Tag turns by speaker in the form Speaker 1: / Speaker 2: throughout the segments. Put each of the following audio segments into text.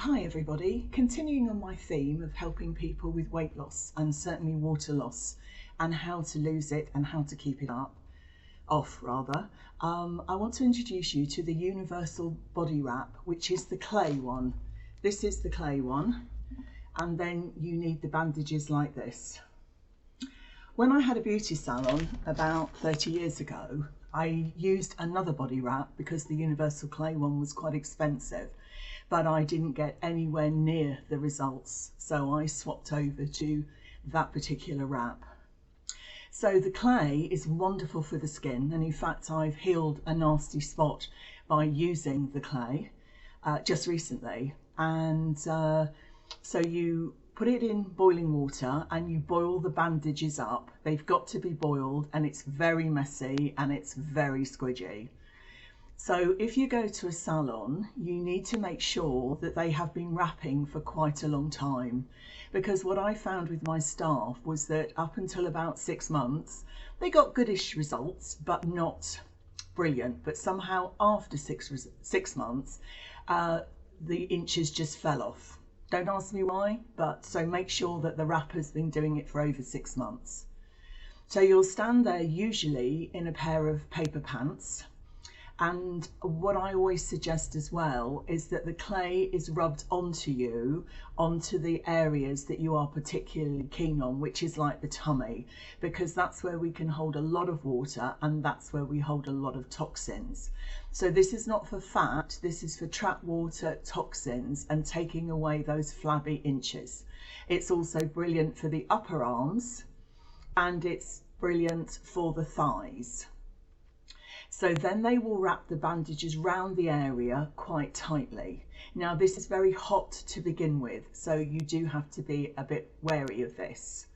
Speaker 1: Hi everybody, continuing on my theme of helping people with weight loss and certainly water loss and how to lose it and how to keep it off. I want to introduce you to the universal body wrap, which is the clay one. This is the clay one, and then you need the bandages like this. When I had a beauty salon about 30 years ago, I used another body wrap because the universal clay one was quite expensive, but I didn't get anywhere near the results, so I swapped over to that particular wrap. So the clay is wonderful for the skin, and in fact I've healed a nasty spot by using the clay just recently. And so you put it in boiling water and you boil the bandages up. They've got to be boiled, and it's very messy and it's very squidgy. So if you go to a salon, you need to make sure that they have been wrapping for quite a long time, because what I found with my staff was that up until about 6 months, they got goodish results, but not brilliant. But somehow after six months, the inches just fell off. Don't ask me why, but so make sure that the wrapper's been doing it for over 6 months. So you'll stand there usually in a pair of paper pants. And what I always suggest as well is that the clay is rubbed onto you, onto the areas that you are particularly keen on, which is like the tummy, because that's where we can hold a lot of water and that's where we hold a lot of toxins. So this is not for fat, this is for trapped water, toxins, and taking away those flabby inches. It's also brilliant for the upper arms, and it's brilliant for the thighs. So then they will wrap the bandages round the area quite tightly. Now this is very hot to begin with, so you do have to be a bit wary of this.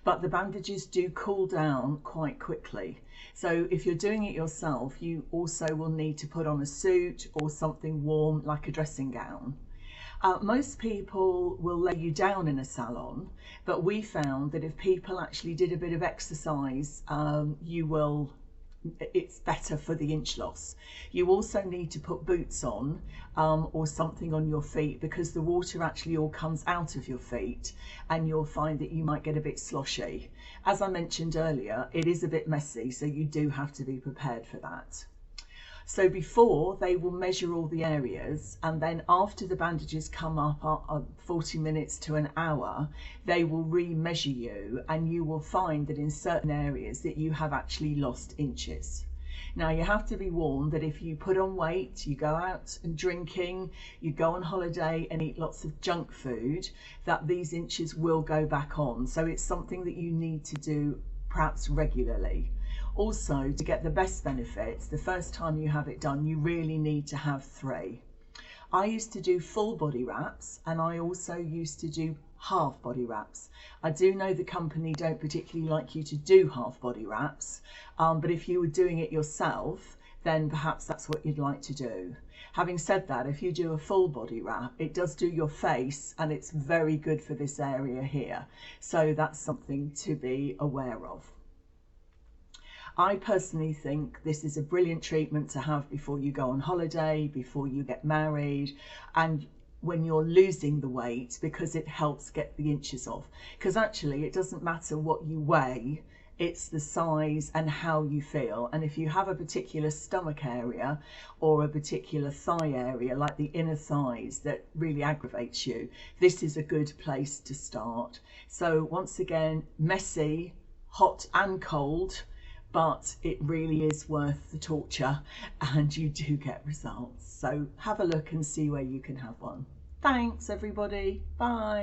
Speaker 1: But the bandages do cool down quite quickly. So if you're doing it yourself, you also will need to put on a suit or something warm like a dressing gown. Most people will lay you down in a salon, but we found that if people actually did a bit of exercise, it's better for the inch loss. You also need to put boots on or something on your feet, because the water actually all comes out of your feet and you'll find that you might get a bit sloshy. As I mentioned earlier, it is a bit messy, so you do have to be prepared for that. So before, they will measure all the areas, and then after the bandages come up 40 minutes to an hour, they will re-measure you, and you will find that in certain areas that you have actually lost inches. Now you have to be warned that if you put on weight, you go out and drinking, you go on holiday and eat lots of junk food, that these inches will go back on. So it's something that you need to do perhaps regularly. Also, to get the best benefits, the first time you have it done, you really need to have 3. I used to do full body wraps, and I also used to do half body wraps. I do know the company don't particularly like you to do half body wraps, but if you were doing it yourself, then perhaps that's what you'd like to do. Having said that, if you do a full body wrap, it does do your face, and it's very good for this area here. So that's something to be aware of. I personally think this is a brilliant treatment to have before you go on holiday, before you get married, and when you're losing the weight, because it helps get the inches off. Because actually it doesn't matter what you weigh, it's the size and how you feel. And if you have a particular stomach area or a particular thigh area, like the inner thighs, that really aggravates you, this is a good place to start. So once again, messy, hot and cold, but it really is worth the torture, and you do get results. So have a look and see where you can have one. Thanks everybody, bye.